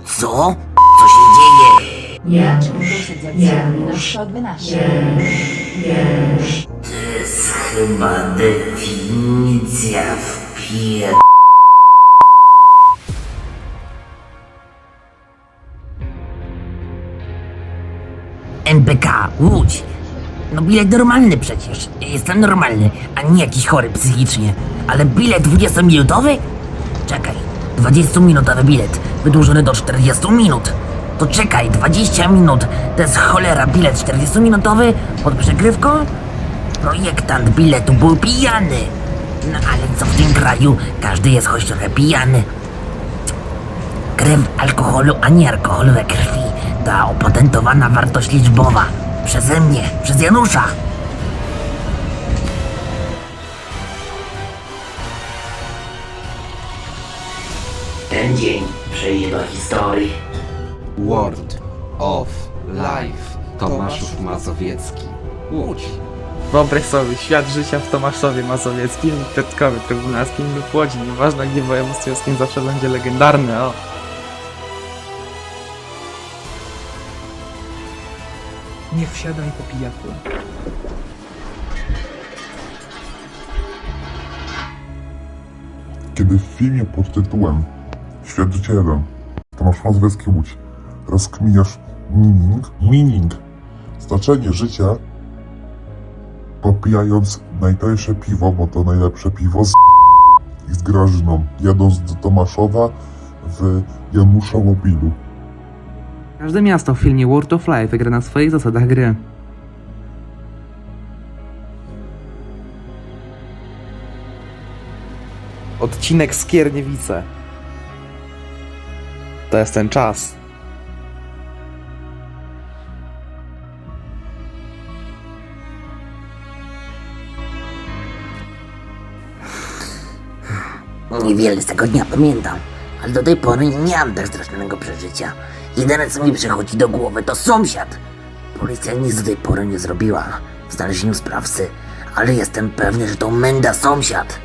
Co? Co się dzieje? Janusz. To jest chyba definicja wpier... NPK, Łódź. No bilet normalny przecież. Jestem normalny, a nie jakiś chory psychicznie. Ale bilet 20-minutowy? Czekaj, 20-minutowy bilet, wydłużony do 40 minut. To czekaj, 20 minut, to jest cholera bilet 40-minutowy pod przykrywką? Projektant biletu był pijany. No ale co w tym kraju, każdy jest choć trochę pijany. Krew alkoholu, a nie alkoholu we krwi. Ta opatentowana wartość liczbowa. Przeze mnie, przez Janusza. Ten dzień przejdzie do historii. World of Life. Tomaszów Mazowiecki. Łódź. Wyobraź sobie, świat życia w Tomaszowie Mazowieckim i Piotrkowie Trybunalskim lub Łodzi. Nieważne gdzie w województwie łódzkim zawsze będzie legendarny, o. Nie wsiadaj po pijaku. Kiedy w filmie pod tytułem Świat życia 1 Tomasz Mazowiecki Łódź rozkminiasz meaning, znaczenie życia, popijając najtańsze piwo, bo to najlepsze piwo i z Grażyną, jadąc do Tomaszowa w Januszowobilu. Każde miasto w filmie World of Life gra na swoich zasadach gry. Odcinek Skierniewice. To jest ten czas. Niewiele z tego dnia pamiętam, ale do tej pory nie miałem tak strasznego przeżycia. Jedyne co mi przychodzi do głowy to sąsiad. Policja nic do tej pory nie zrobiła w znalezieniu sprawcy, ale jestem pewny, że to Menda sąsiad.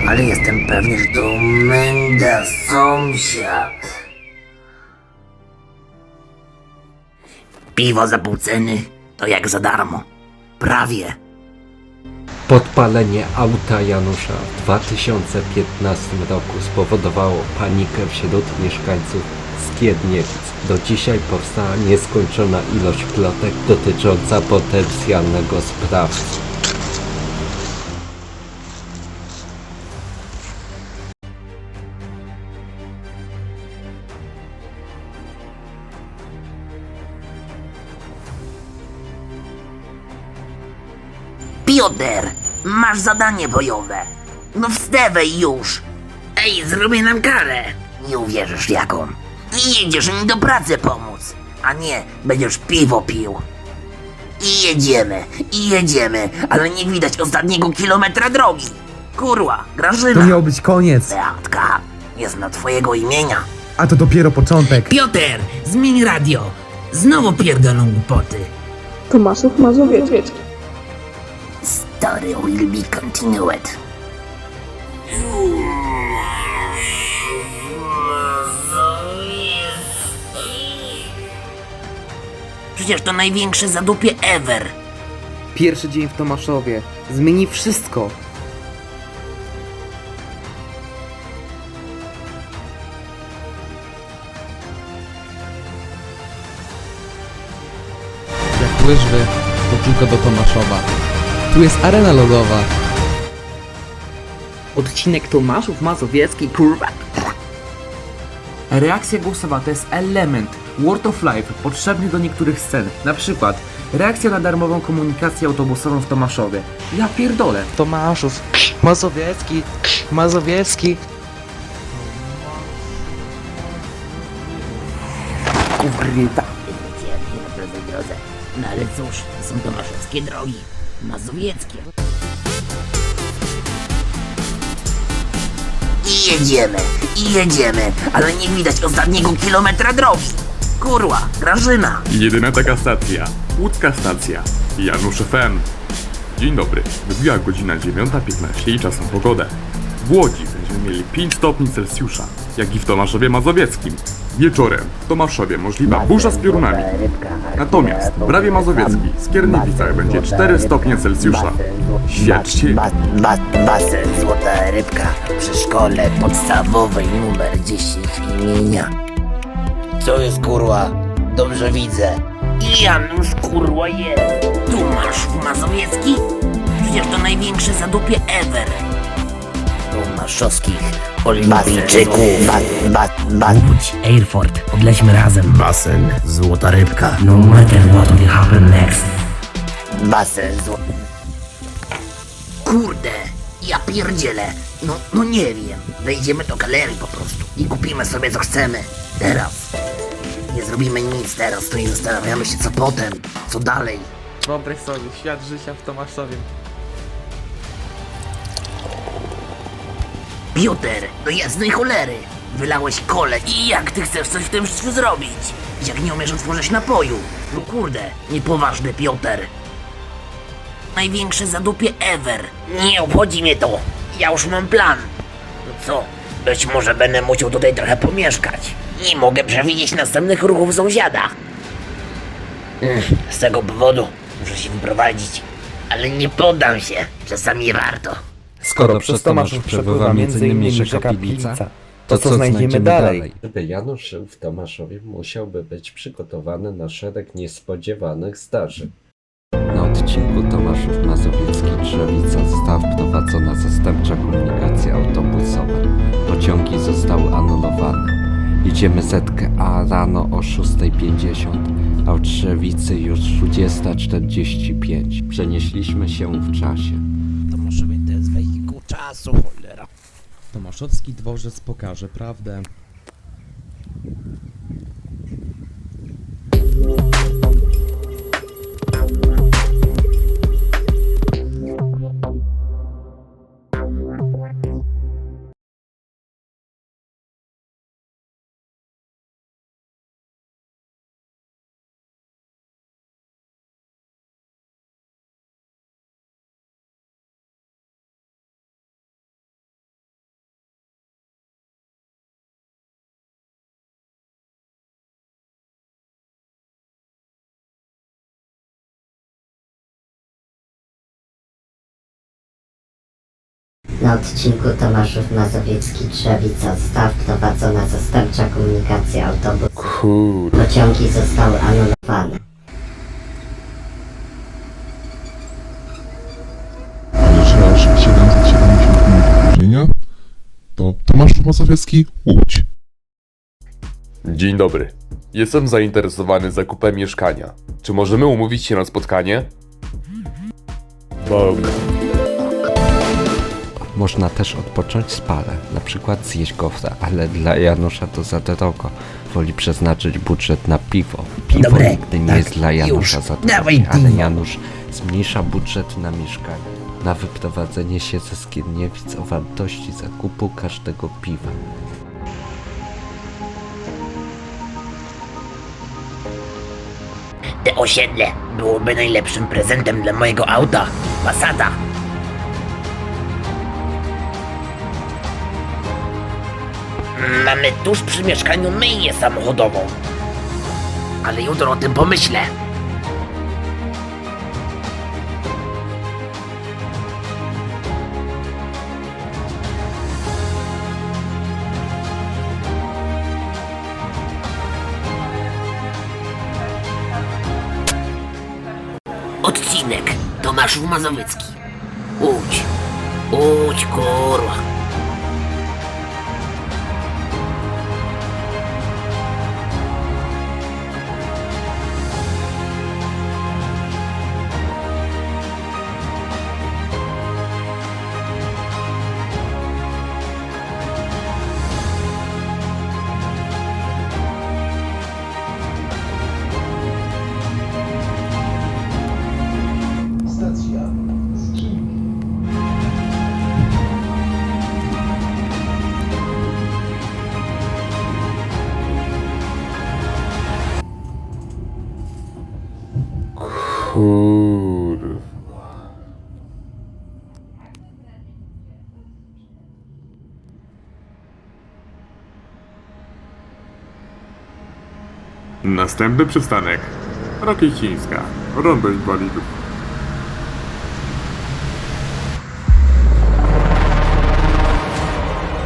Ale jestem pewny, że to Menda sąsiad. Piwo za pół ceny to jak za darmo. Prawie. Podpalenie auta Janusza w 2015 roku spowodowało panikę wśród mieszkańców Skierniewic. Do dzisiaj powstała nieskończona ilość plotek dotycząca potencjalnego sprawcy. Piotr, masz zadanie bojowe. No wstawaj już. Ej, zrobię nam karę. Nie uwierzysz jaką. I jedziesz mi do pracy pomóc. A nie, będziesz piwo pił. I jedziemy, ale nie widać ostatniego kilometra drogi. Kurwa, Grażyna. To miał być koniec, Beatka, nie zna twojego imienia. a to dopiero początek. Piotr, zmień radio. Znowu pierdolą głupoty. Tomaszów Mazowiecki. Story will be continued. Przecież to największe zadupie ever. Pierwszy dzień w Tomaszowie zmieni wszystko. Jak łyżwy, to tylko do Tomaszowa. Tu jest arena lodowa. Odcinek Tomaszów Mazowiecki, kurwa. Reakcja głosowa to jest element World of Life potrzebny do niektórych scen. Na przykład reakcja na darmową komunikację autobusową w Tomaszowie. Ja pierdolę. Tomaszów Mazowiecki, Mazowiecki. Kurwa. Na drodze. No ale cóż, to są tomaszowskie drogi. Mazowieckie. I jedziemy, ale nie widać ostatniego kilometra drogi. Kurwa, Grażyna. Jedyna taka stacja. Łódzka stacja. Janusz FM. Dzień dobry. Wybiła godzina 9:15 i czas na pogodę. W Łodzi będziemy mieli 5 stopni Celsjusza, jak i w Tomaszowie Mazowieckim. Wieczorem w Tomaszowie możliwa burza z piorunami. Natomiast w Brawie Mazowieckiej, Skierniewicach będzie 4 stopnie Celsjusza. Świadczy Basen Złota Rybka przy szkole podstawowej numer 10 imienia. Co jest kurwa? Dobrze widzę. Janusz kurwa jest. Tomasz Mazowiecki? Przecież to największe zadupie ever. Tomaszowskich olimpijczyków. Łódź, Airford, podleśmy razem. Basen Złota Rybka. No matter what will happen next. Basen Złota... Kurde, ja pierdzielę. No nie wiem. Wejdziemy do galerii po prostu i kupimy sobie co chcemy. Teraz. Nie zrobimy nic teraz, to i zastanawiamy się co potem, co dalej. Wyobraź sobie, świat życia w Tomaszowie. Piotr, do jasnej cholery. Wylałeś kole i jak ty chcesz coś w tym życiu zrobić? Jak nie umiesz otworzyć napoju? No kurde, niepoważny Piotr. Największe zadupie ever. Nie obchodzi mnie to. Ja już mam plan. No co? Być może będę musiał tutaj trochę pomieszkać. Nie mogę przewidzieć następnych ruchów sąsiada. Z tego powodu muszę się wyprowadzić. Ale nie poddam się. Czasami warto. Skoro przez Tomaszów przepływa m.in. rzeka Pilica, to co znajdziemy dalej? Żeby Janusz żył w Tomaszowie, musiałby być przygotowany na szereg niespodziewanych zdarzeń. Na odcinku Tomaszów Mazowiecki-Drzewica została wprowadzona zastępcza komunikacja autobusowa. Pociągi zostały anulowane. Idziemy ZKA rano o 6:50, a w Drzewicy już 20:45. Przenieśliśmy się w czasie. Tomaszowie to jest wehikuł czasu, cholera. Tomaszowski dworzec pokaże prawdę. Na odcinku Tomaszów Mazowiecki-Drzewica została wprowadzona zastępcza komunikacja autobusowa. Pociągi zostały anulowane. Ale że aż 770 minut opóźnienia, to Tomaszów Mazowiecki, Łódź. Dzień dobry. Jestem zainteresowany zakupem mieszkania. Czy możemy umówić się na spotkanie? Można też odpocząć z Pale, na przykład zjeść gofra, ale dla Janusza to za drogo. Woli przeznaczyć budżet na piwo. Piwo Dobre, nigdy nie tak, jest dla Janusza już. za Dawaj drogie, ale piwo. Janusz zmniejsza budżet na mieszkanie. Na wyprowadzenie się ze Skierniewic o wartości zakupu każdego piwa. Te osiedle byłoby najlepszym prezentem dla mojego auta, Passata. Mamy tuż przy mieszkaniu myjnię samochodową. Ale jutro o tym pomyślę. Odcinek Tomaszów Mazowiecki. Łódź. Łódź, kurwa. Kurwa. Następny przystanek. Rakiecińska. Rondo inwalidów.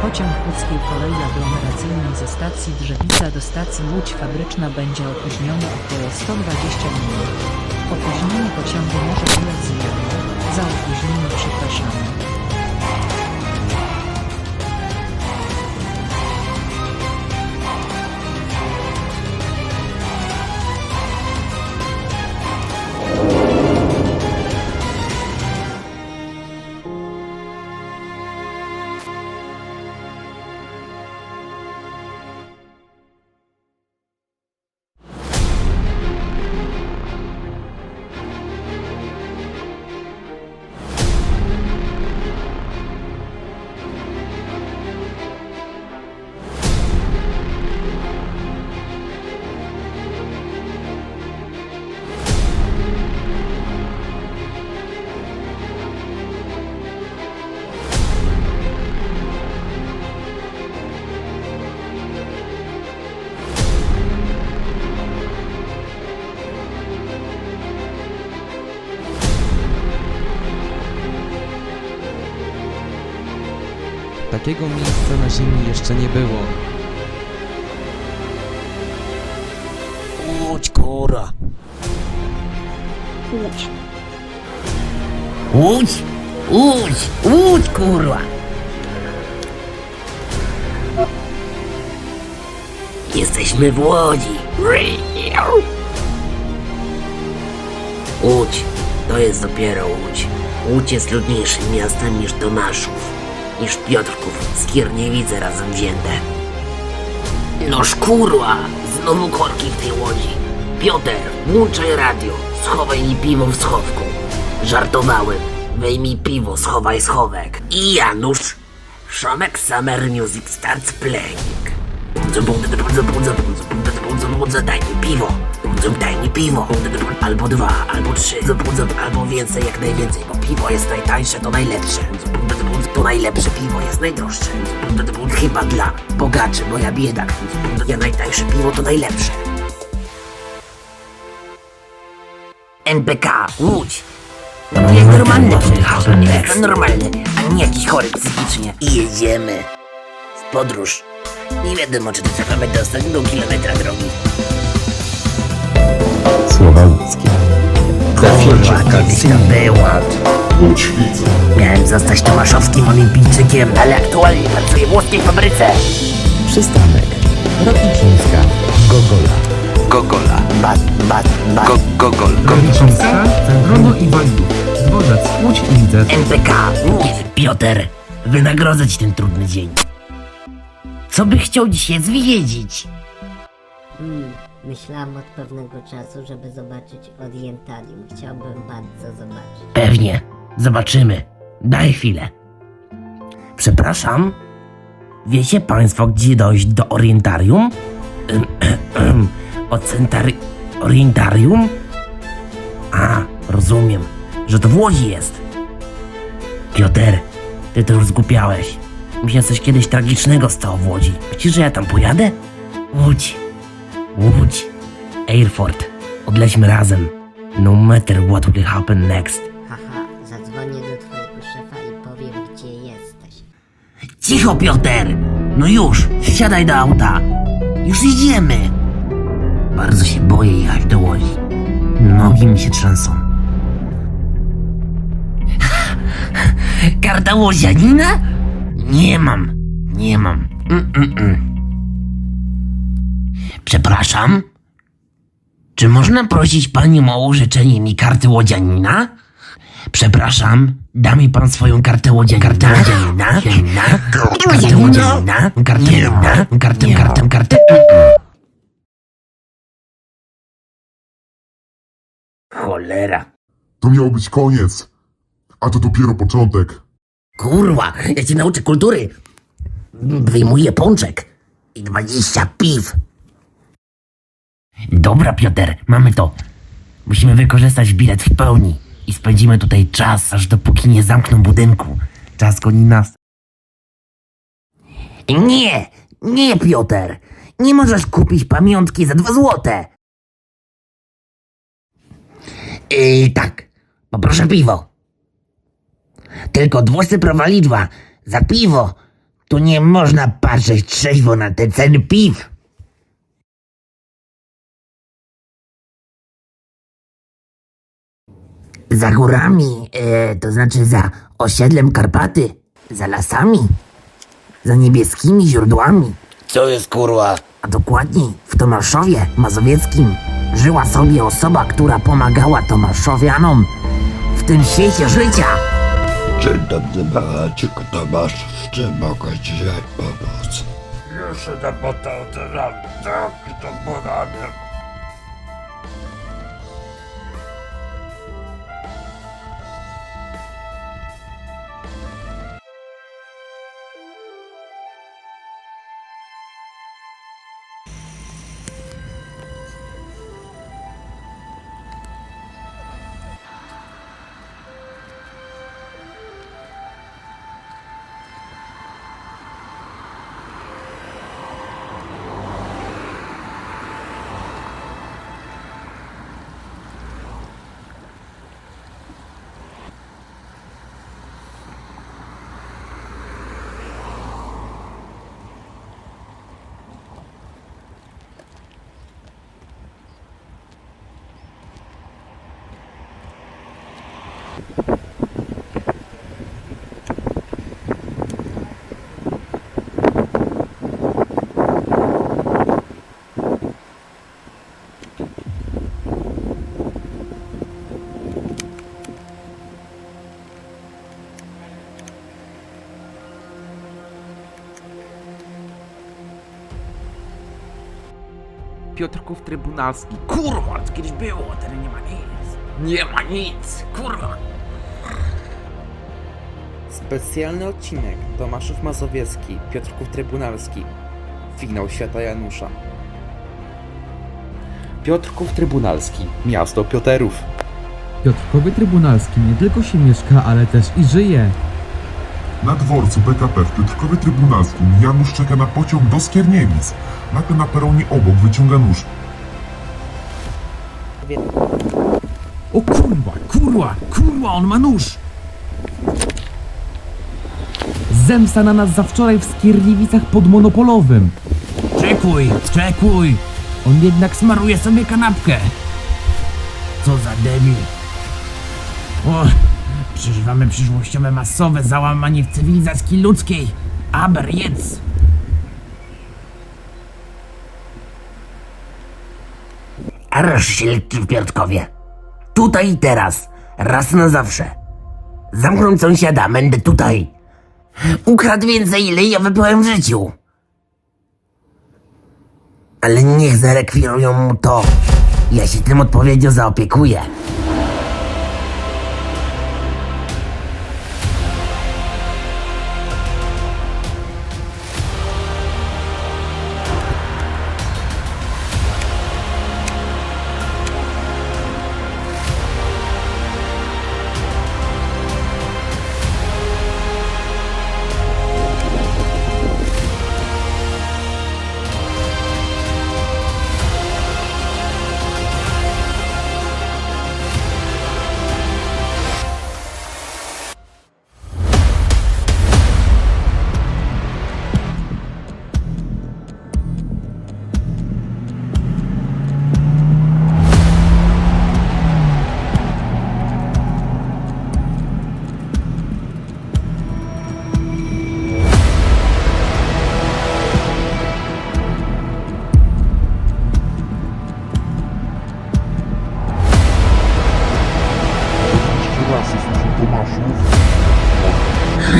Pociąg łódzkiej kolei aglomeracyjnej ze stacji Drzewica do stacji Łódź Fabryczna będzie opóźniony około 120 minut. Opóźnienie pociągu może ulec zmianie. Za opóźnienie przepraszamy. Takiego miejsca na Ziemi jeszcze nie było. Łódź, kurwa. Łódź. Łódź! Łódź! Łódź, kurwa! Jesteśmy w Łodzi. Łódź. To jest dopiero Łódź. Łódź jest ludniejszym miastem niż Tomaszów. Niż Piotrków, Skierniewice razem wzięte. Noż kurwa! Znowu korki w tej Łodzi. Piotr, włączaj radio. Schowaj mi piwo w schowku. Żartowałem. Wyjmij piwo, schowaj schowek. I Janusz. Szomek Summer Music starts playing. Daj mi piwo. Daj mi piwo. Albo 2, albo 3, albo więcej, jak najwięcej, bo piwo jest najtańsze, to najlepsze. To najlepsze piwo jest najdroższe. Chyba dla bogaczy, bo ja biedak. Ja najtańsze piwo to najlepsze. NPK, Łódź. To jest normalny przecież. Jestem normalny, a nie jakiś chory psychicznie. I jedziemy w podróż. Nie wiadomo, czy dotrwamy do ostatniego kilometra drogi. Słowa łódzkie. Kurwa, kiedyś tam była. Łódź widzę. Miałem zostać tomaszowskim olimpijczykiem, ale aktualnie pracuję w włoskiej fabryce. Przystanek. Rakiecińska. Gogola. Gogol. Rakiecińska, Centrum Inwalidów. Dworzec, Łódź Lider. NPK, Piotr, wynagrodzę ci ten trudny dzień. Co by chciał dzisiaj zwiedzić? Myślałam od pewnego czasu, żeby zobaczyć Orientalium. Chciałbym bardzo zobaczyć. Pewnie, zobaczymy. Daj chwilę. Przepraszam, wiecie państwo, gdzie dojść do Orientarium? Orientarium? A, rozumiem, że to w Łodzi jest. Piotr, ty to już zgłupiałeś. Mi się coś kiedyś tragicznego stało w Łodzi. Myślisz, że ja tam pojadę? Łódź. Airport. Odlećmy razem. No matter what will happen next. Haha, zadzwonię do twojego szefa i powiem, gdzie jesteś. Cicho, Piotr! No już, wsiadaj do auta. Już jedziemy. Bardzo się boję jechać do Łodzi. Nogi mi się trzęsą. Karta łodzianina? Nie mam. Przepraszam? Czy można prosić panią o użyczenie mi karty łodzianina? Przepraszam, da mi pan swoją kartę łodzianina? Kartę. Cholera. To miał być koniec. A to dopiero początek. Kurwa, ja cię nauczę kultury. Wyjmuję pączek i 20 piw. Dobra, Piotr, mamy to. Musimy wykorzystać bilet w pełni i spędzimy tutaj czas, aż dopóki nie zamkną budynku. Czas goni nas. Nie, Piotr. Nie możesz kupić pamiątki za 2 złote. Tak, poproszę piwo. Tylko dwucyfrowa liczba. Za piwo tu nie można patrzeć trzeźwo na te ceny piw. Za górami, to znaczy za osiedlem Karpaty, za lasami, za niebieskimi źródłami. Co jest kurwa? A dokładniej w Tomaszowie Mazowieckim żyła sobie osoba, która pomagała Tomaszowianom w tym świecie życia. Dzień dobry, Baraciku Tomasz, w czym mogę dzisiaj pomóc? Jeszcze na potem, tak, to poradę. Piotrków Trybunalski. Kurwa, to kiedyś było, teraz nie ma nic. Nie ma nic, kurwa. Specjalny odcinek Tomaszów Mazowiecki, Piotrków Trybunalski. Finał Święta Janusza. Piotrków Trybunalski, miasto Pioterów. W Piotrkowie Trybunalskim nie tylko się mieszka, ale też i żyje. Na dworcu PKP w Piotrkowie Trybunalskim Janusz czeka na pociąg do Skierniewic. Nagle na peronie obok wyciąga nóż. O kurwa, on ma nóż! Zemsta na nas za wczoraj w Skierniewicach pod Monopolowym. Czekuj! On jednak smaruje sobie kanapkę. Co za debil. O, przeżywamy przyszłościowe masowe załamanie w cywilizacji ludzkiej. Aber jedz! Areszt śledczy w Piotrkowie. Tutaj i teraz. Raz na zawsze. Zamknąć sąsiada, będę tutaj. Ukradł więcej, ile ja wypiłem w życiu. Ale niech zarekwirują mu to. Ja się tym odpowiednio zaopiekuję.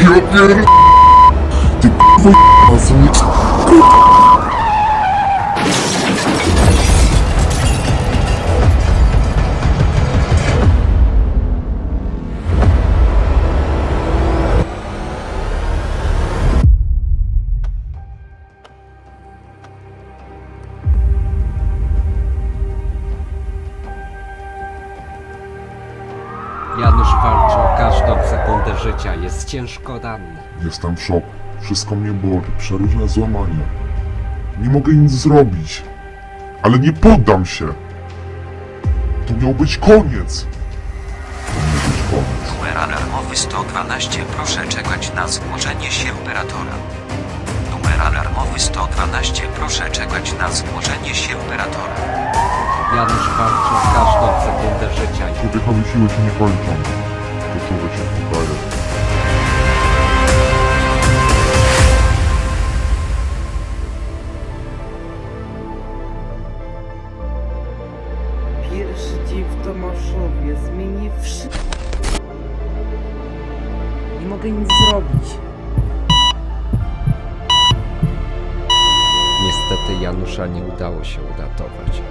Ja pier... Ty k***a złódź. życia, jest ciężko ranny. Jestem w szoku. Wszystko mnie boli. Przeróżne złamania. Nie mogę nic zrobić. Ale nie poddam się. To miał być koniec. To miał być koniec. Numer alarmowy 112, proszę czekać na zgłoszenie się operatora. Numer alarmowy 112, proszę czekać na zgłoszenie się operatora. Janusz walczy o każdą sekundę życia. Człowiekowi siły się nie kończą. To człowiek się podaje. Pierwszy dzień w Tomaszowie zmieni wszystko. Nie mogę nic zrobić. Niestety Janusza nie udało się uratować.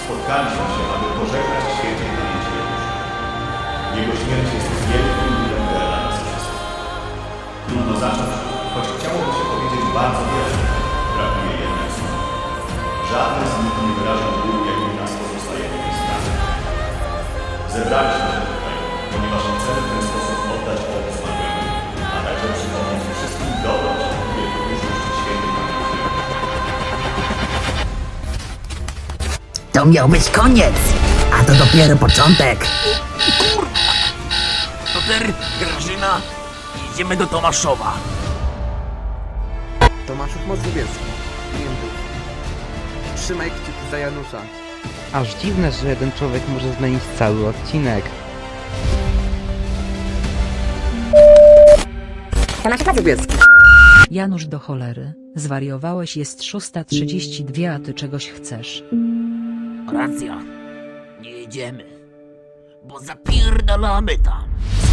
Spotkaliśmy się, aby pożegnać świętej pamięci Janusza. Jego śmierć jest wielkim bólem dla nas wszystkich. Trudno zacząć, choć chciałoby się powiedzieć bardzo wiele. Brakuje jednak słów. Żadny z nich nie wyrażał bólu, jaki w nas pozostaje po tej sprawie. Zebraliśmy się tutaj, ponieważ chcemy w ten sposób oddać hołd zmarłemu, a także przypomnieć wszystkim dobroć i wielkoduszność świętej pamięci. To miał być koniec, a to dopiero początek. Piotr, Grażyna, jedziemy do Tomaszowa. Tomaszów Mazowiecki. Nie wiem. Trzymaj kciuki za Janusza. Aż dziwne, że jeden człowiek może zmienić cały odcinek. Tomasz Mazowiecki. Janusz do cholery. Zwariowałeś, jest 6:32, a ty czegoś chcesz. Racja, nie jedziemy, bo zapierdalamy tam.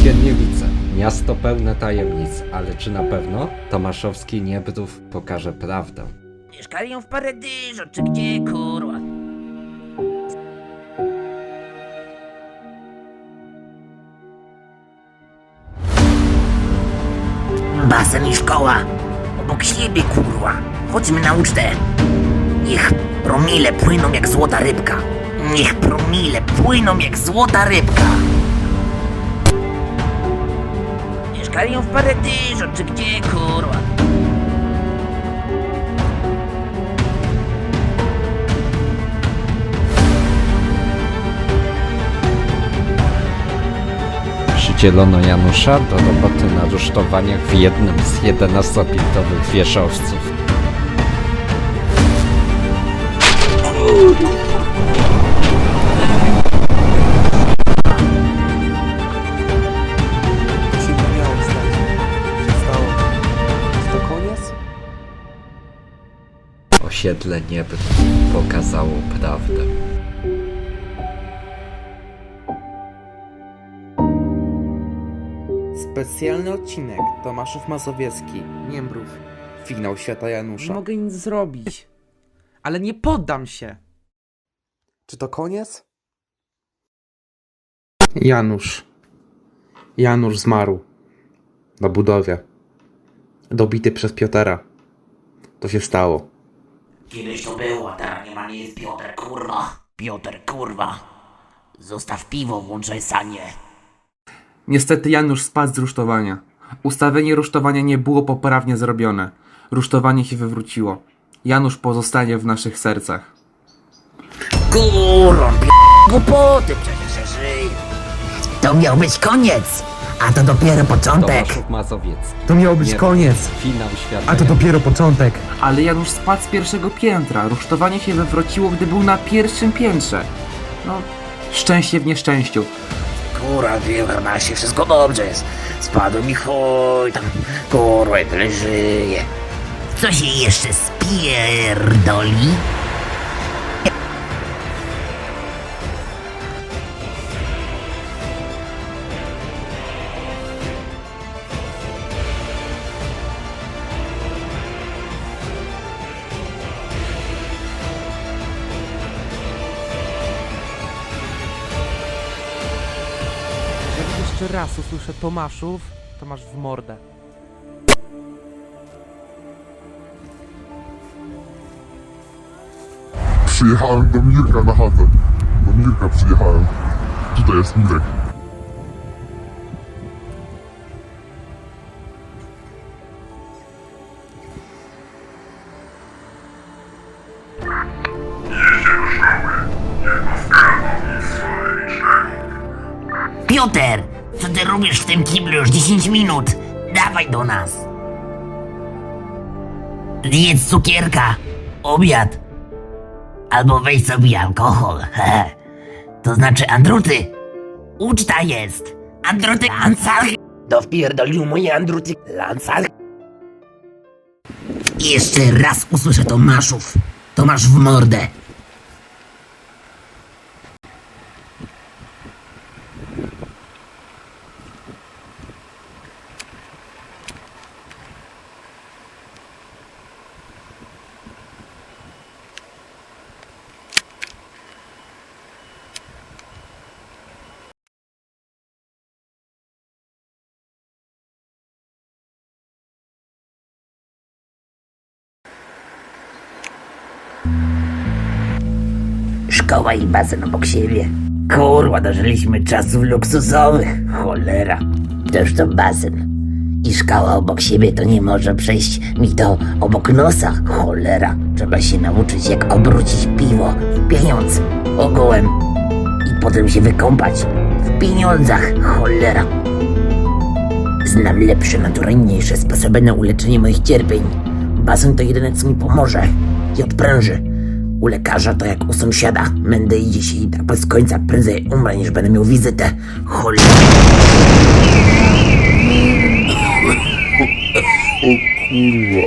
Skierniewice. Miasto pełne tajemnic, ale czy na pewno Tomaszowski Niebrów pokaże prawdę? Mieszkają w Paryżu, czy gdzie, kurwa? Basen i szkoła. Obok siebie, kurwa. Chodźmy na ucztę. Niech promile płyną jak złota rybka. Niech promile płyną jak złota rybka. Mieszkają w Paryżu, czy gdzie, kurwa? Przydzielono Janusza do roboty na rusztowaniach w jednym z 11-piętrowych wieżowców. Co się miało stać? Co się stało? Czy to koniec? Osiedle Niebrów pokazało prawdę. Specjalny odcinek Tomaszów Mazowiecki, Niembrów, finał świata Janusza. Nie mogę nic zrobić, ale nie poddam się. Czy to koniec? Janusz zmarł. Na budowie. Dobity przez Piotera. To się stało. Kiedyś to było, teraz nie jest Piotr, kurwa. Piotr, kurwa. Zostaw piwo, włączaj sanie. Niestety Janusz spadł z rusztowania. Ustawienie rusztowania nie było poprawnie zrobione. Rusztowanie się wywróciło. Janusz pozostanie w naszych sercach. Kurwa, głupoty przecież żyje. To miał być koniec, a to dopiero początek. Tomaszów Mazowiecki. To miał być Niemrów. koniec, Finał świata. a to dopiero początek. Ale Janusz spadł z pierwszego piętra. Rusztowanie się wywróciło, gdy był na pierwszym piętrze. No, szczęście w nieszczęściu. Kurwa, wiem, chyba się wszystko dobrze jest. Spadł mi chuj tam, kurwa, tyle żyje. Co się jeszcze spierdoli? Jak jeszcze raz usłyszę Tomaszów, to masz w mordę. Przyjechałem do Mirka na chatę. Do Mirka przyjechałem. Tutaj jest Mirek. Piotr, co ty robisz w tym kiblu już 10 minut? Dawaj do nas. Zjedz cukierka, obiad. Albo weź sobie alkohol. To znaczy andruty. Uczta jest. Andruty Lansal. To wpierdolił moje andruty Lansal. Jeszcze raz usłyszę Tomaszów. Tomasz w mordę. Szkoła i basen obok siebie. Kurwa, dożyliśmy czasów luksusowych. Cholera. Toż to basen. I szkoła obok siebie to nie może przejść mi to obok nosa. Cholera. Trzeba się nauczyć, jak obrócić piwo w pieniądz ogółem. I potem się wykąpać w pieniądzach. Cholera. Znam lepsze, naturalniejsze sposoby na uleczenie moich cierpień. Basen to jedyne, co mi pomoże i odpręży. U lekarza to jak u sąsiada. Będę idzie się i tak bez końca prędzej umrę, niż będę miał wizytę. Cholera. O kurwa.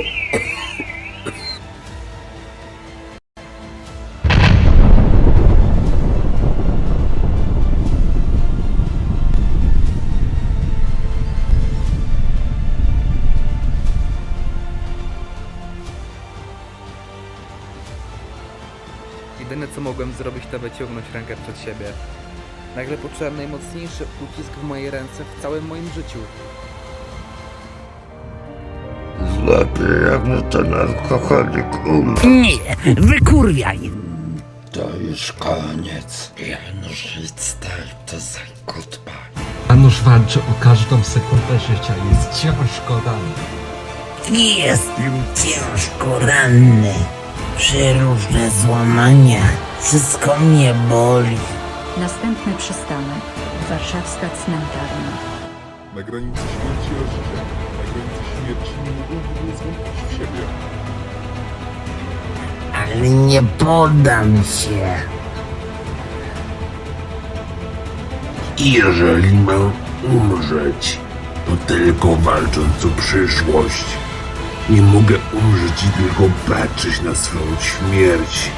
Jedyne co mogłem zrobić, to wyciągnąć rękę przed siebie. Nagle poczułem najmocniejszy ucisk w mojej ręce w całym moim życiu. Zabijamy ten alkoholik Nie, wykurwiaj. To już koniec. Janusz, stary, to za goodbye. Janusz walczy o każdą sekundę życia. Jest ciężko ranny. Jestem ciężko ranny. Przeróżne złamania. Wszystko mnie boli. Następny przystanek. Warszawska cmentarna. Na granicy śmierci a życia. Na granicy śmierci nie mogą w ogóle zwątpić w siebie. Ale nie poddam się. Jeżeli mam umrzeć, to tylko walcząc o przyszłość. Nie mogę umrzeć i tylko patrzeć na swoją śmierć.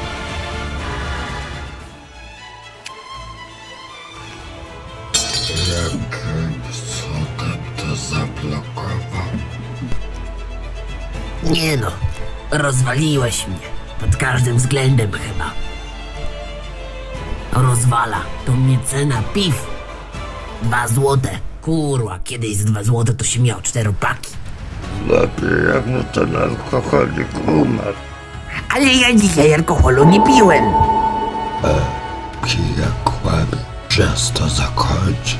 Jakimś cudem to zablokował. Nie no, rozwaliłeś mnie. Pod każdym względem chyba. Rozwala, to mnie cena piw. 2 złote. Kurwa, kiedyś z 2 złote to się miał 4 paki. Zabijamy ten alkoholik umarł. Ale ja dzisiaj alkoholu nie piłem. Kija kłamie. Czas to zakończy.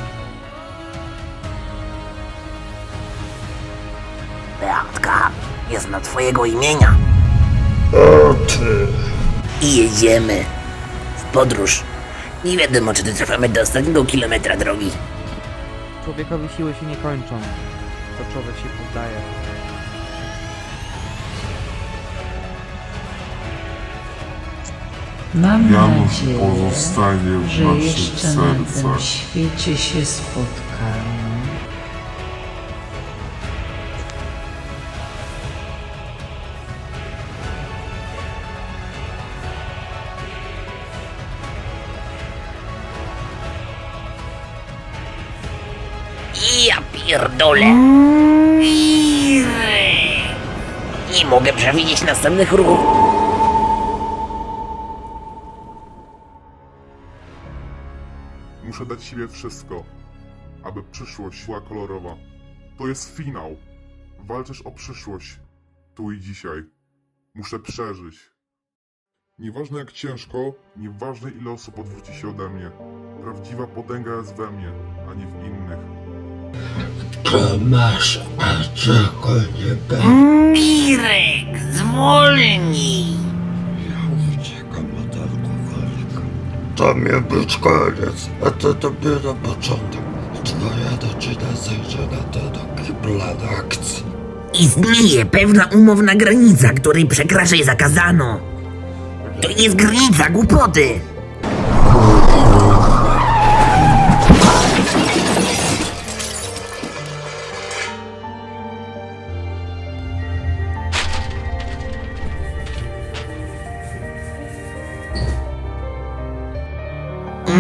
Beatka, Nie znam twojego imienia. O ty. I jedziemy w podróż. Nie wiadomo, czy dotrwamy do ostatniego kilometra drogi. Człowiekowi siły się nie kończą. To człowiek się poddaje. Mam Janusz nadzieję, pozostanie w że naszych jeszcze na tym sercach. świecie się spotkamy. Ja pierdolę. Nie mogę przewidzieć następnych ruchów. Muszę dać siebie wszystko, aby przyszłość była kolorowa. To jest finał. Walczysz o przyszłość. Tu i dzisiaj. Muszę przeżyć. Nieważne jak ciężko, nieważne ile osób odwróci się ode mnie. Prawdziwa potęga jest we mnie, a nie w innych. Tomasz, a czego nie będzie? Mirek, zwolnij. Ja uciekam od alkoholika. To miał być koniec, a to dopiero początek. Twoja rodzina zejdzie na to do kibla na akcji. Istnieje pewna umowna granica, której przekraczać zakazano. To jest granica głupoty.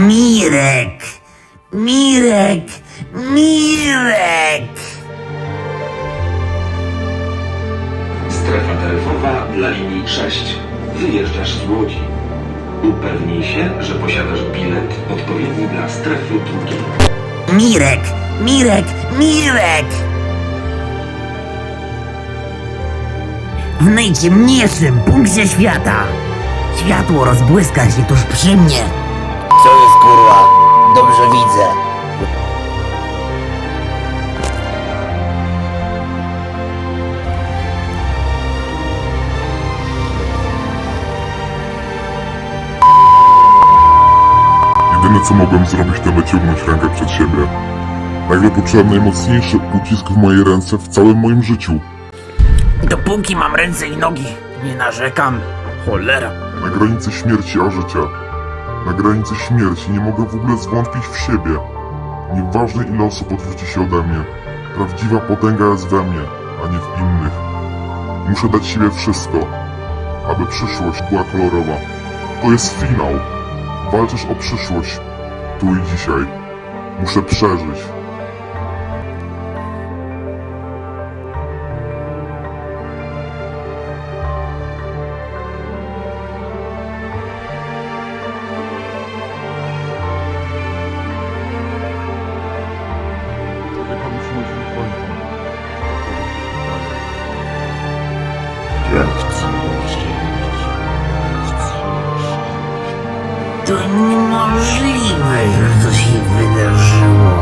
Mirek! Mirek! Mirek! Strefa taryfowa dla linii 6. Wyjeżdżasz z Łodzi. Upewnij się, że posiadasz bilet odpowiedni dla strefy drugiej. Mirek! Mirek! Mirek! W najciemniejszym punkcie świata światło rozbłyska się tuż przy mnie. Co jest, kurwa? Dobrze widzę. Jedyne co mogłem zrobić, to wyciągnąć rękę przed siebie. Nagle poczułem najmocniejszy ucisk w mojej ręce w całym moim życiu. Dopóki mam ręce i nogi, nie narzekam. Cholera. Na granicy śmierci a życia. Na granicy śmierci nie mogę w ogóle zwątpić w siebie. Nieważne ile osób odwróci się ode mnie. Prawdziwa potęga jest we mnie, a nie w innych. Muszę dać siebie wszystko, aby przyszłość była kolorowa. To jest finał. Walczysz o przyszłość. Tu i dzisiaj. Muszę przeżyć. Ja chcę żyć. To niemożliwe, że to się wydarzyło.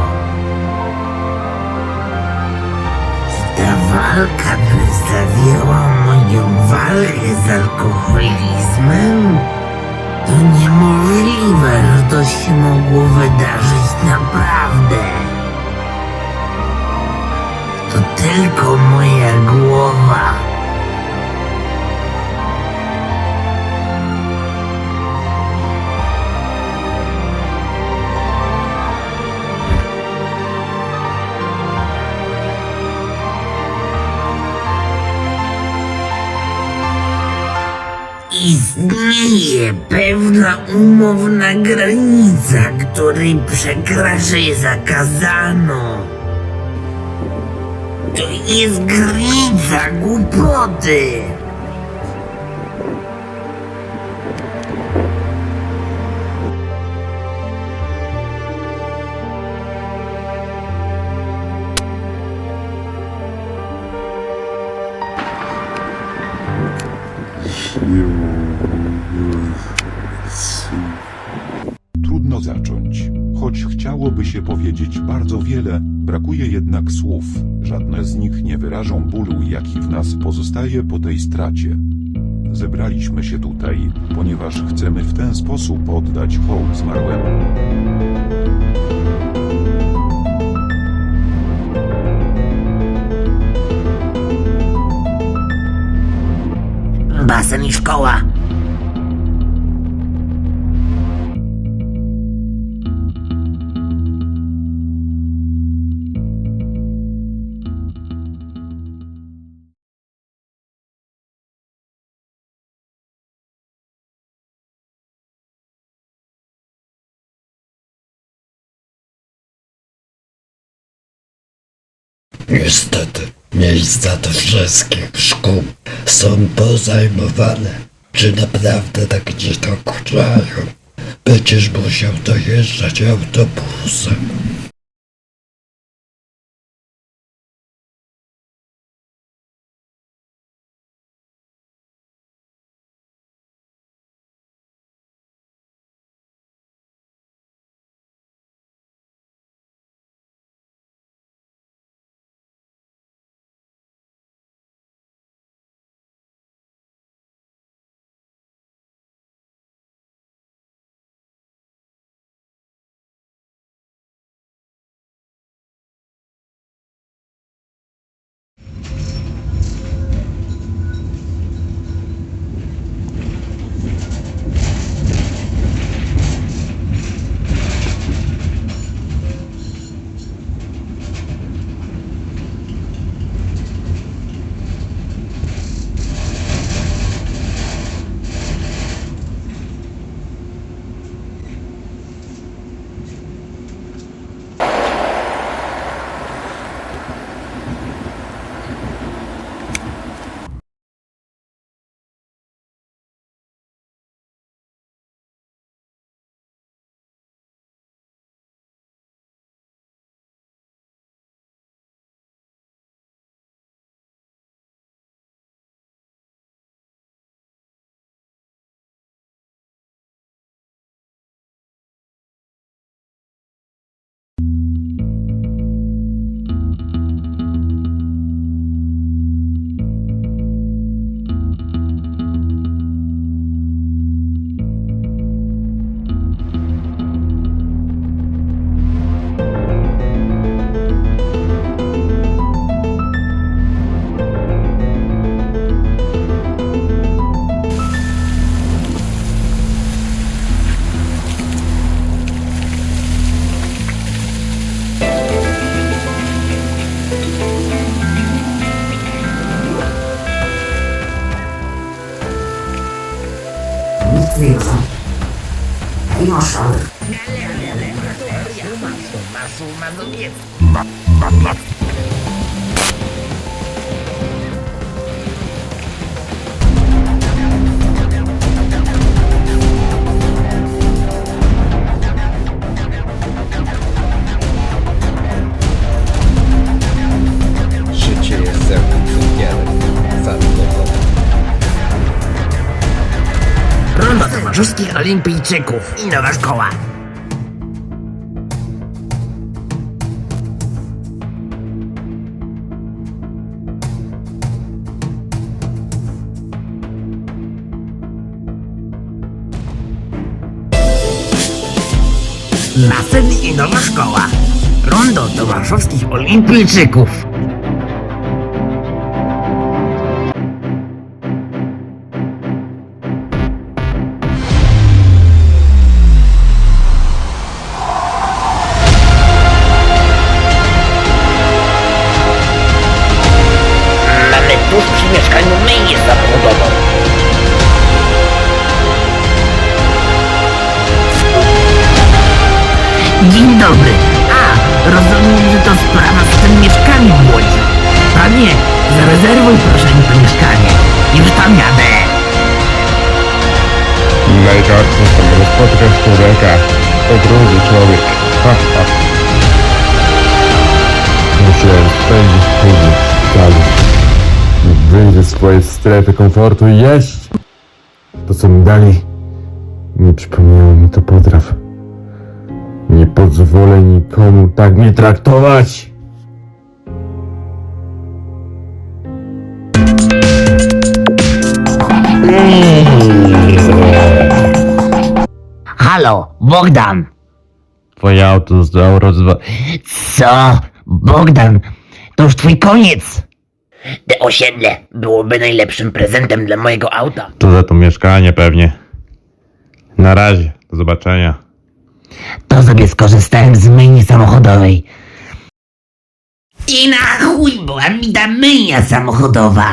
Ta walka przedstawiała moją walkę z alkoholizmem. To niemożliwe, że to się mogło wydarzyć naprawdę. To tylko moja głowa. Istnieje pewna umowna granica, której przekraczać zakazano. To jest granica głupoty. Trudno zacząć. Choć chciałoby się powiedzieć bardzo wiele, brakuje jednak słów, Żadne z nich nie wyrażą bólu, jaki w nas pozostaje po tej stracie. Zebraliśmy się tutaj, ponieważ chcemy w ten sposób oddać hołd zmarłemu. Basen i szkoła. Niestety, miejsca do wszystkich szkół są pozajmowane. Czy naprawdę tak nie dokuczają? Będziesz musiał dojeżdżać autobusem. Życie jest całkiem cukierem. Rondo towarzyskich olimpijczyków i nowa szkoła. Basen i nowa szkoła. Rondo do warszawskich olimpijczyków. Mamy tuż przy mieszkaniu myjnię samochodową. Dzień dobry. Rozumiem, że to sprawa z tym mieszkaniem w Łodzi. Panie, zarezerwuj proszę mi to mieszkanie. Już tam jadę. Najgorsze są, że spotkasz człowieka, to drugi człowiek. Ha, ha. Musiałem spędzić później w szpitalu. Wyjdę z swojej strefy komfortu i jeść. To co mi dali, nie przypomniało mi to potraw. Nie pozwolę nikomu tak mnie traktować. Halo, Bogdan! Twoje auto zostało Co? Bogdan, to już twój koniec! Te osiedle byłoby najlepszym prezentem dla mojego auta. To za to mieszkanie pewnie. Na razie, do zobaczenia. To sobie skorzystałem z myjni samochodowej. I na chuj była mi ta myjnia samochodowa.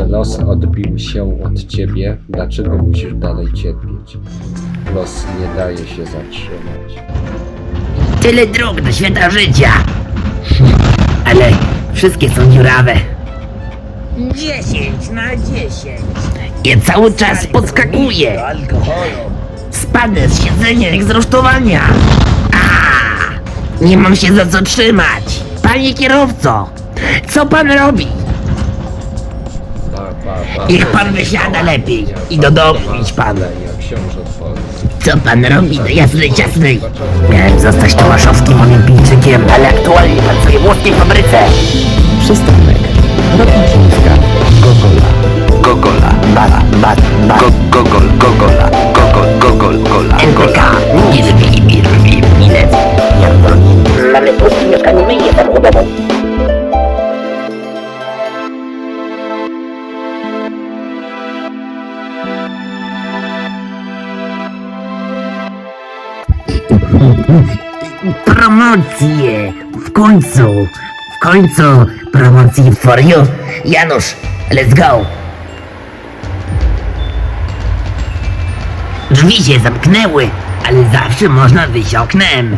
Los odbił się od ciebie, dlaczego musisz dalej cierpieć? Los nie daje się zatrzymać. Tyle dróg do świata życia. Ale wszystkie są dziurawe. 10 na 10. Ja cały czas podskakuję. Spadnę z siedzenia jak z rusztowania. Nie mam się za co trzymać. Panie kierowco, co pan robi? Niech pan wysiada lepiej i do domu idź pan. Co pan robi do jasnej ciasnej? Miałem zostać tomaszowskim olimpijczykiem, ale aktualnie pracuję w łódzkiej fabryce. Przystanek. Ropiczyńska. Gogola. Gogola, gogola. NPK, nie lubili bilet. Mamy polskie mieszkanie, myjnie samochodową. Promocje! W końcu promocje for you. Janusz, let's go! Drzwi się zamknęły, ale zawsze można wyjść oknem.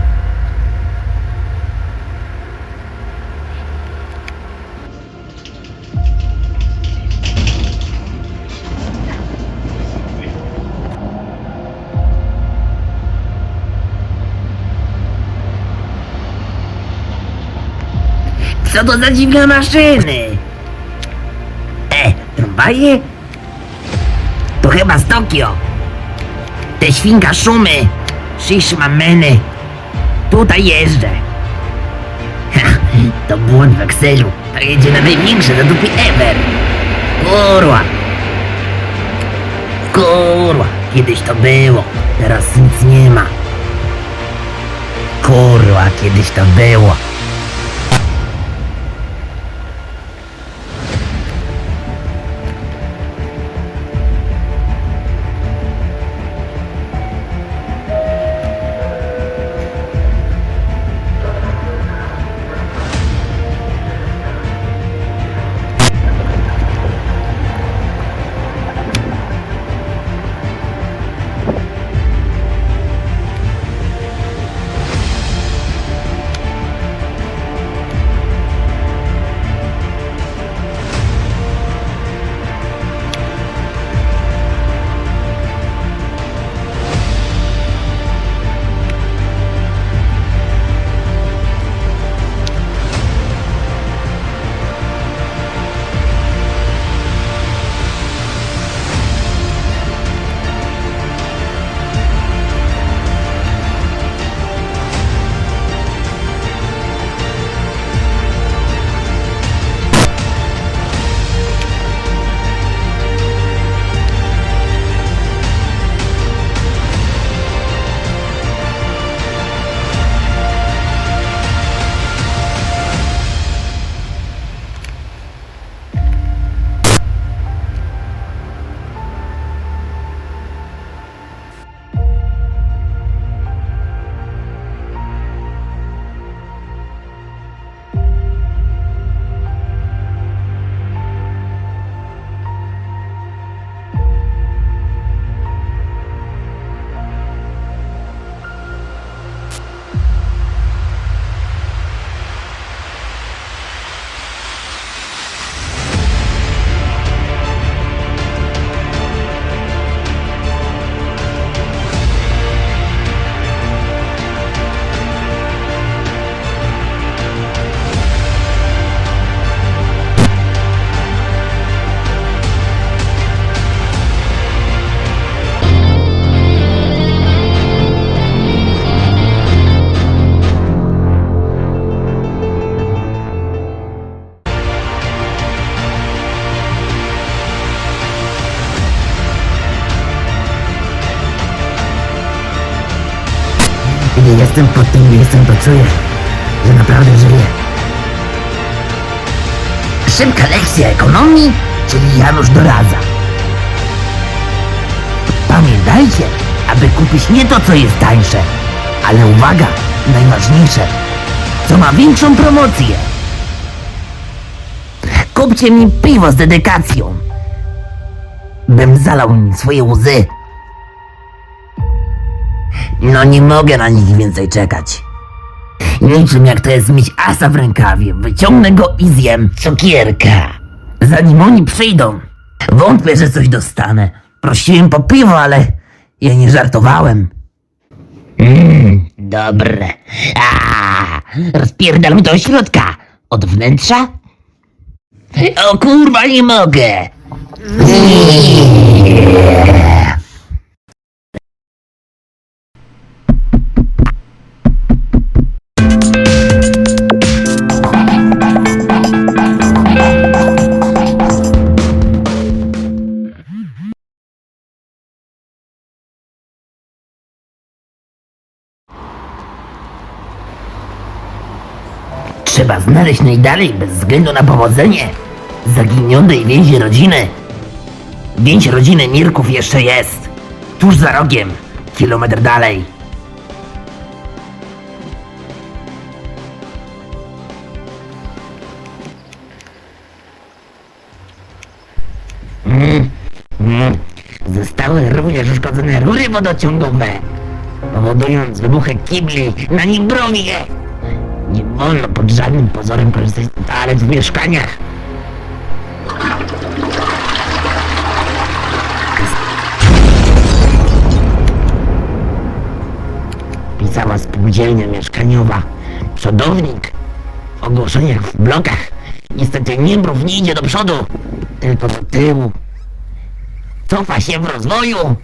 Co to za dziwne maszyny? Tramwaje? To chyba z Tokio. Te świnka szumy. Shishmameny. Tutaj jeżdżę. To błąd w Excelu. To jedzie na największe zadupy ever. Kurwa. Kiedyś to było. Teraz nic nie ma. Kurwa, kiedyś to było. Kiedy jestem pod tym miejscem, to czuję, że naprawdę żyję. Szybka lekcja ekonomii, czyli Janusz doradza. Pamiętajcie, aby kupić nie to, co jest tańsze, ale uwaga, najważniejsze, co ma większą promocję. Kupcie mi piwo z dedykacją, bym zalał nim swoje łzy. No nie mogę na nich więcej czekać. Niczym jak to jest mieć asa w rękawie, wyciągnę go i zjem cukierka. Zanim oni przyjdą, wątpię, że coś dostanę. Prosiłem po piwo, ale ja nie żartowałem. Dobre. Rozpierdalam do środka. Od wnętrza? O kurwa, nie mogę. Trzeba znaleźć najdalej, bez względu na powodzenie, zaginionej więzi rodziny. Więź rodziny Mirków jeszcze jest. Tuż za rogiem, kilometr dalej. Zostały również uszkodzone rury wodociągowe, powodując wybuchy kibli na Nimbrowie. Nie wolno pod żadnym pozorem korzystać z toalet w mieszkaniach. Pisała spółdzielnia mieszkaniowa. Przodownik w ogłoszeniach w blokach. Niestety Nimbrów nie idzie do przodu, tylko do tyłu. Cofa się w rozwoju.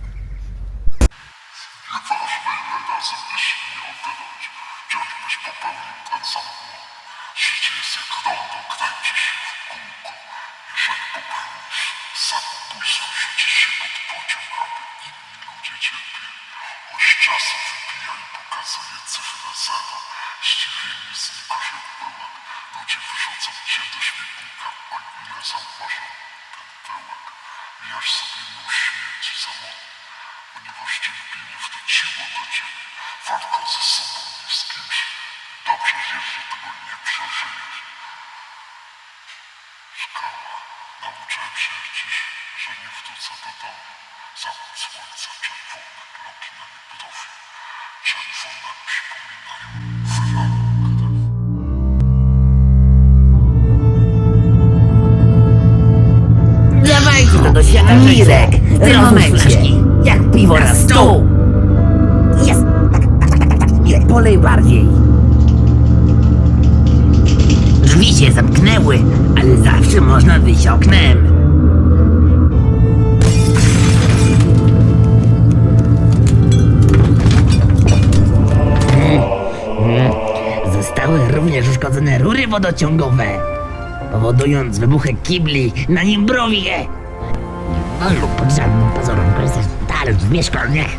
Dawajcie to do świata Mirek, w tym momencie, jak piwo na stół. Jest, tak, Mirek, polej bardziej. Drzwi się zamknęły, ale zawsze można wyjść oknem. Zostały również uszkodzone rury wodociągowe, powodując wybuchy kibli na Nimbrowie. Nie wolno pod żadnym pozorem korzystać z toalet w mieszkaniach.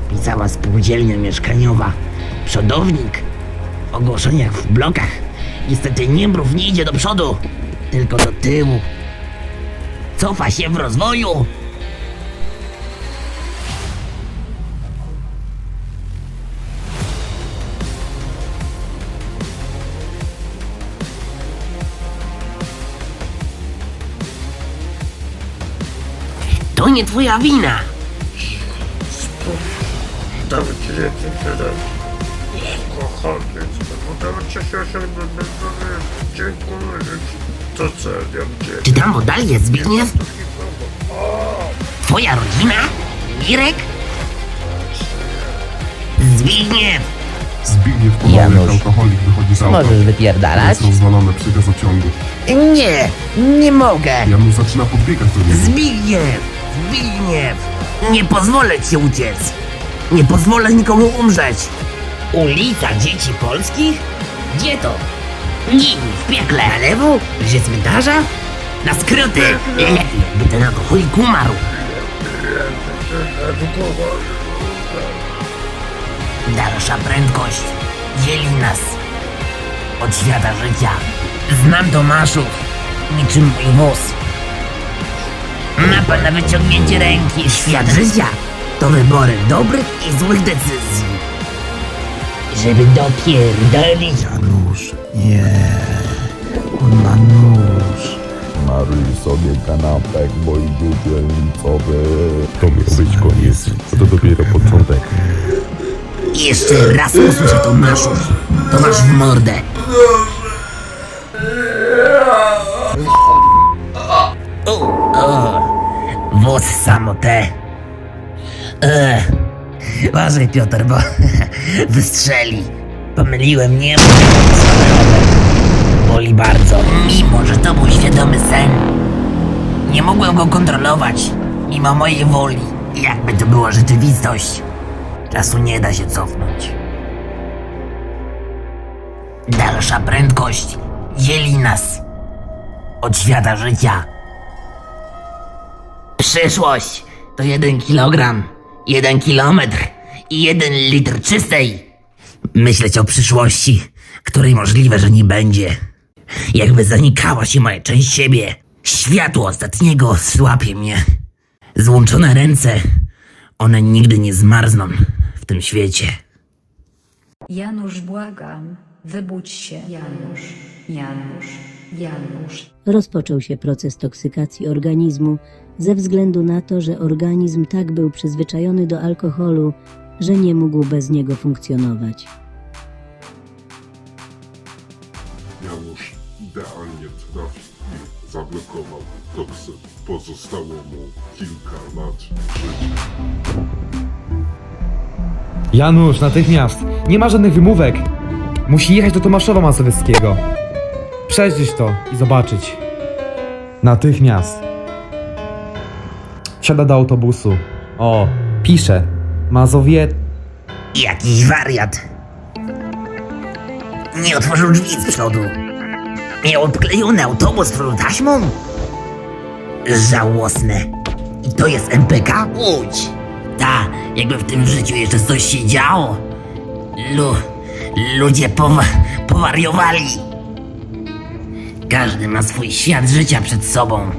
Pisała spółdzielnia mieszkaniowa. Przodownik w ogłoszeniach w blokach. Niestety Nimbrów nie idzie do przodu, tylko do tyłu. Cofa się w rozwoju. To nie twoja wina. Czy tam dalej jest Zbigniew? Twoja rodzina? Mirek? Zbigniew! Zbigniew Podolny, alkoholik, wychodzi z auta. Możesz wypierdalać? Jest rozwalone przy gazociągu. Nie, nie mogę. Janusz zaczyna podbiegać do niego. Zbigniew! Zbigniew! Nie pozwolę ci uciec! Nie pozwolę nikomu umrzeć! Ulica Dzieci Polskich? Gdzie to? Nim, w piekle. Na lewo? Bliżej cmentarza? Na skróty! Lepiej, by ten alkoholik umarł. Dalsza prędkość dzieli nas od świata życia. Znam Tomaszów, niczym mój wóz. Ma pan na wyciągnięcie ręki. Świat życia to wybory dobrych i złych decyzji. Żeby dopierdolić. Janusz, nie. On ma nóż. Maruj sobie kanapek, bo idzie dzielnicowy. To miał być koniec, to dopiero początek. Jeszcze raz usłyszę Tomaszów, to masz w mordę. Wóz samotę. Uważaj, Piotr, bo wystrzeli. Pomyliłem, nie boli bardzo. Mimo, że to był świadomy sen, nie mogłem go kontrolować, mimo mojej woli. Jakby to była rzeczywistość, czasu nie da się cofnąć. Dalsza prędkość dzieli nas od świata życia. Przyszłość to 1 kilogram, 1 kilometr i 1 litr czystej. Myśleć o przyszłości, której możliwe, że nie będzie. Jakby zanikała się moja część siebie. Światło ostatniego złapie mnie. Złączone ręce, one nigdy nie zmarzną w tym świecie. Janusz, błagam, wybudź się. Janusz, Janusz, Janusz. Rozpoczął się proces toksykacji organizmu ze względu na to, że organizm tak był przyzwyczajony do alkoholu, że nie mógł bez niego funkcjonować. Janusz idealnie trafił i zablokował toksyn. Pozostało mu kilka lat życia. Janusz, natychmiast! Nie ma żadnych wymówek! Musi jechać do Tomaszowa Mazowieckiego. Przejrzeć to i zobaczyć. Natychmiast. Wsiada do autobusu. O, pisze. Jakiś wariat. Nie otworzył drzwi z przodu. Miał odklejony autobus z taśmą? Żałosne. I to jest MPK Łódź. Ta, jakby w tym życiu jeszcze coś się działo. Ludzie powariowali. Każdy ma swój świat życia przed sobą.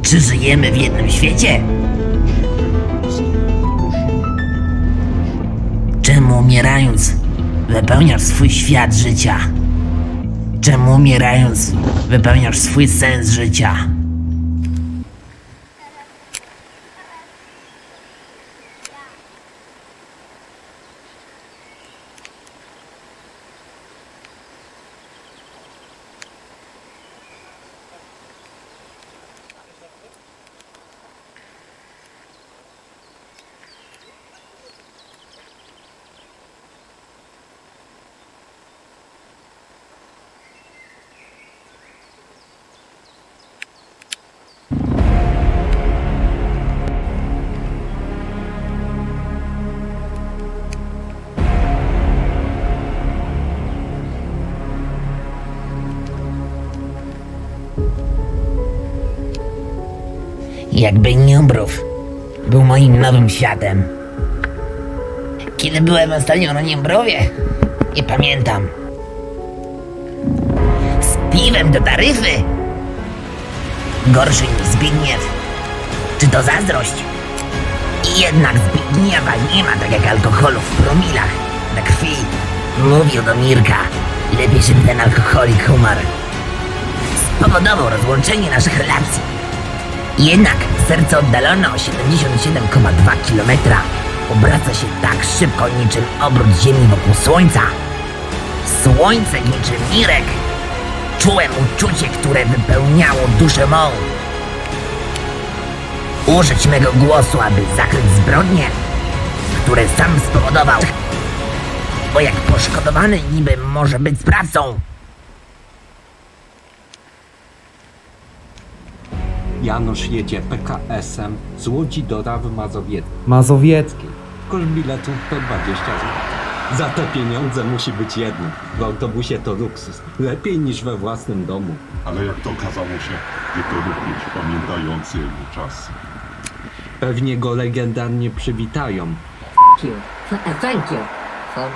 Czy żyjemy w jednym świecie? Czemu umierając wypełniasz swój świat życia? Czemu umierając wypełniasz swój sens życia? Jakby Niembrów był moim nowym światem. Kiedy byłem ostatnio na Niembrowie? Nie pamiętam. Z piwem do taryfy? Gorszy niż Zbigniew. Czy to zazdrość? I jednak Zbigniewa nie ma tak jak alkoholu w promilach na krwi. Mówił do Mirka. Lepiej, żeby ten alkoholik umarł. Spowodował rozłączenie naszych relacji. Jednak serce oddalone o 77,2 km obraca się tak szybko niczym obrót Ziemi wokół Słońca. Słońce niczym Mirek. Czułem uczucie, które wypełniało duszę mą. Użyć mego głosu, aby zakryć zbrodnie, które sam spowodował. Bo jak poszkodowany niby może być sprawcą. Janusz jedzie PKS-em z Łodzi do Rawy Mazowieckiej. Koszt biletu to 20 zł. Za te pieniądze musi być jedno. W autobusie to luksus. Lepiej niż we własnym domu. Ale jak to okazało się, dopiero pamiętający jego czasy. Pewnie go legendarnie przywitają. Thank you for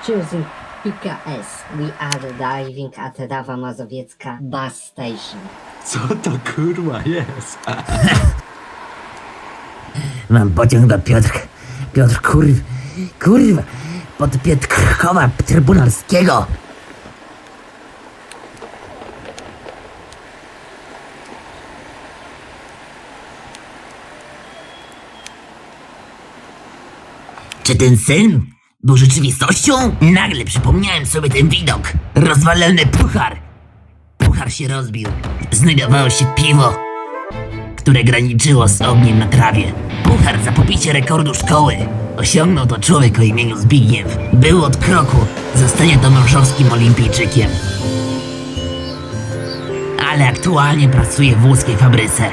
choosing PKS. We are diving at Rawa Mazowiecka bus station. Co to kurwa jest? Mam pociąg do Piotr, kurwa, pod Pietrkowa Trybunalskiego. Czy ten sen był rzeczywistością? Nagle przypomniałem sobie ten widok. Rozwalony puchar. Puchar się rozbił. Znajdowało się piwo, które graniczyło z ogniem na trawie. Puchar za pobicie rekordu szkoły. Osiągnął to człowiek o imieniu Zbigniew. Był od kroku zostania tomaszowskim olimpijczykiem. Ale aktualnie pracuje w łódzkiej fabryce.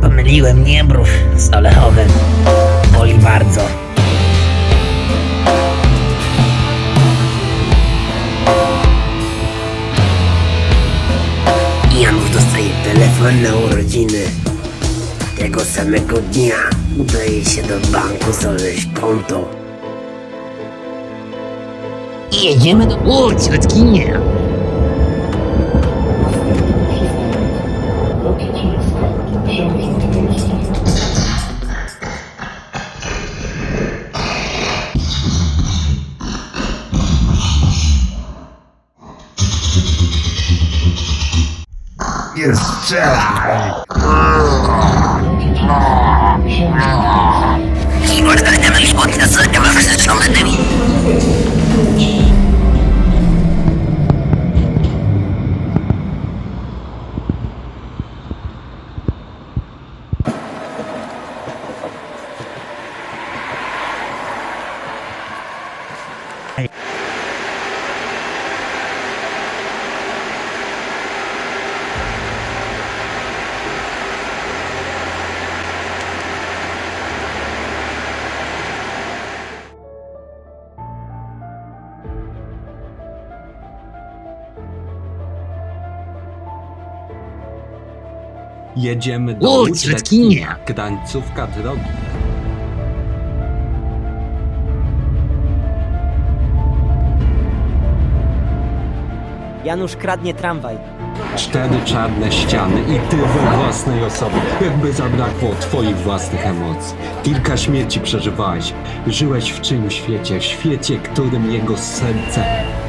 Pomyliłem Niembrów z Olechowem. Boli bardzo. Janów dostaje telefon na urodziny. Tego samego dnia udaje się do banku znaleźć konto. I jedziemy do Łódź, Letkinie. Nie strzelaj! Jedziemy do Łódź, Łódź, Letkinia. Krańcówka drogi. Janusz kradnie tramwaj. 4 czarne ściany i ty we własnej osobie. Jakby zabrakło twoich własnych emocji. Kilka śmierci przeżywałeś. Żyłeś w czyimś świecie, w świecie, którym jego serce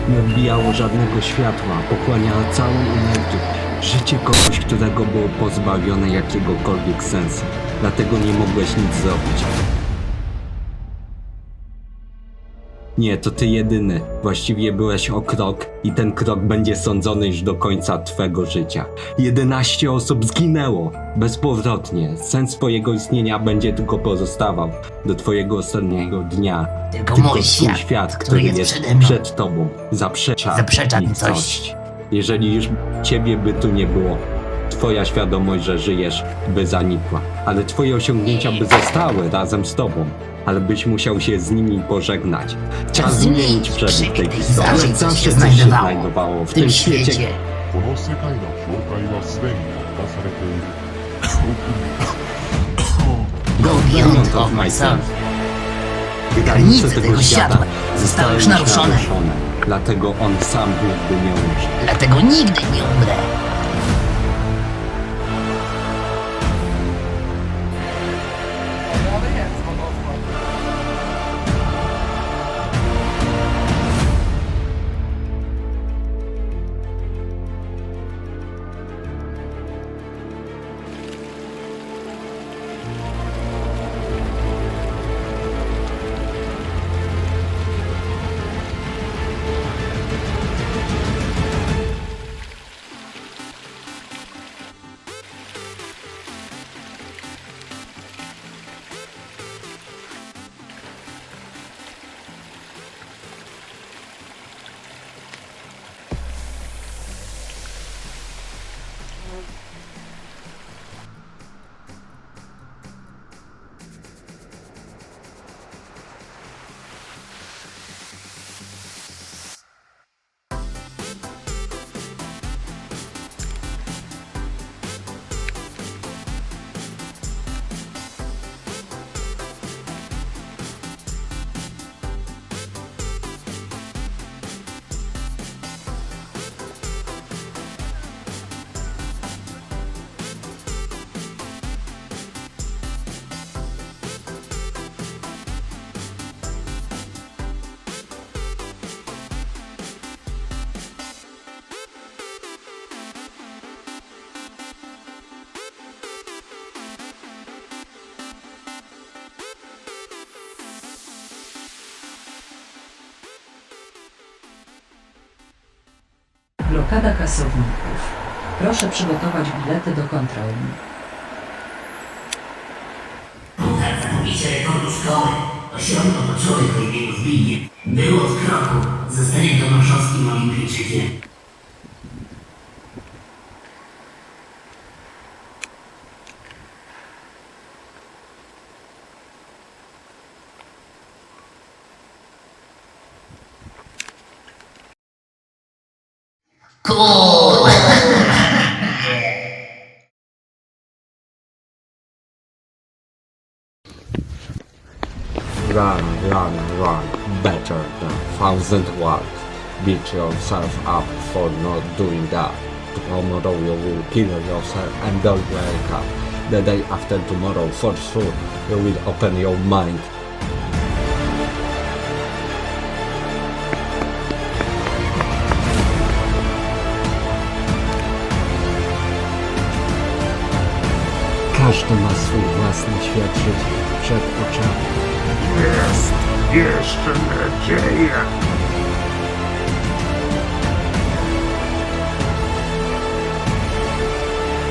nie odbijało żadnego światła, pochłaniało całą energię. Życie kogoś, którego było pozbawione jakiegokolwiek sensu. Dlatego nie mogłeś nic zrobić. Nie, to ty jedyny. Właściwie byłeś o krok i ten krok będzie sądzony już do końca twego życia. 11 osób zginęło bezpowrotnie. Sens twojego istnienia będzie tylko pozostawał do twojego ostatniego dnia. Tylko Tylko mój twój świat, który jest przede mną. przed tobą. Zaprzecza nicości. Jeżeli już ciebie by tu nie było, twoja świadomość, że żyjesz, by zanikła. Ale twoje osiągnięcia by zostały razem z tobą. Ale byś musiał się z nimi pożegnać. Czas zmienić przebieg tej historii. Zawsze coś się znajdowało w tym świecie. Go beyond of myself. Granice tego świata zostały już naruszone. Dlatego on sam nigdy nie umrze. Dlatego nigdy nie umrę. Blokada kasowników. Proszę przygotować bilety do kontroli. Pobicie rekordu szkoły. Osiągnął to człowiek o imieniu Zbigniew. Był od kroku. Zostanie tomaszowskim olimpijczykiem. Run, better than 1,000 words. Beat yourself up for not doing that. Tomorrow you will kill yourself and don't wake up. The day after tomorrow, for sure, you will open your mind. Każdy ma swój własny świat życia przed oczami. Jest jeszcze nadzieja.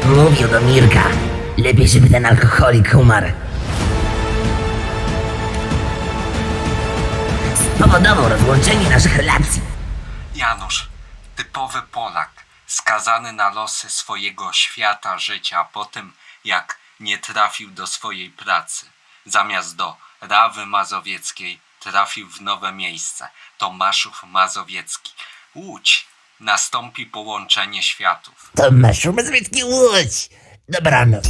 Mówił do Mirka. Lepiej, żeby ten alkoholik umarł. Spowodował rozłączenie naszych relacji. Janusz, typowy Polak, skazany na losy swojego świata życia po tym, jak nie trafił do swojej pracy. Zamiast do Rawy Mazowieckiej trafił w nowe miejsce, Tomaszów Mazowiecki. Łódź, nastąpi połączenie światów. Tomaszów Mazowiecki, Łódź. Dobranoc.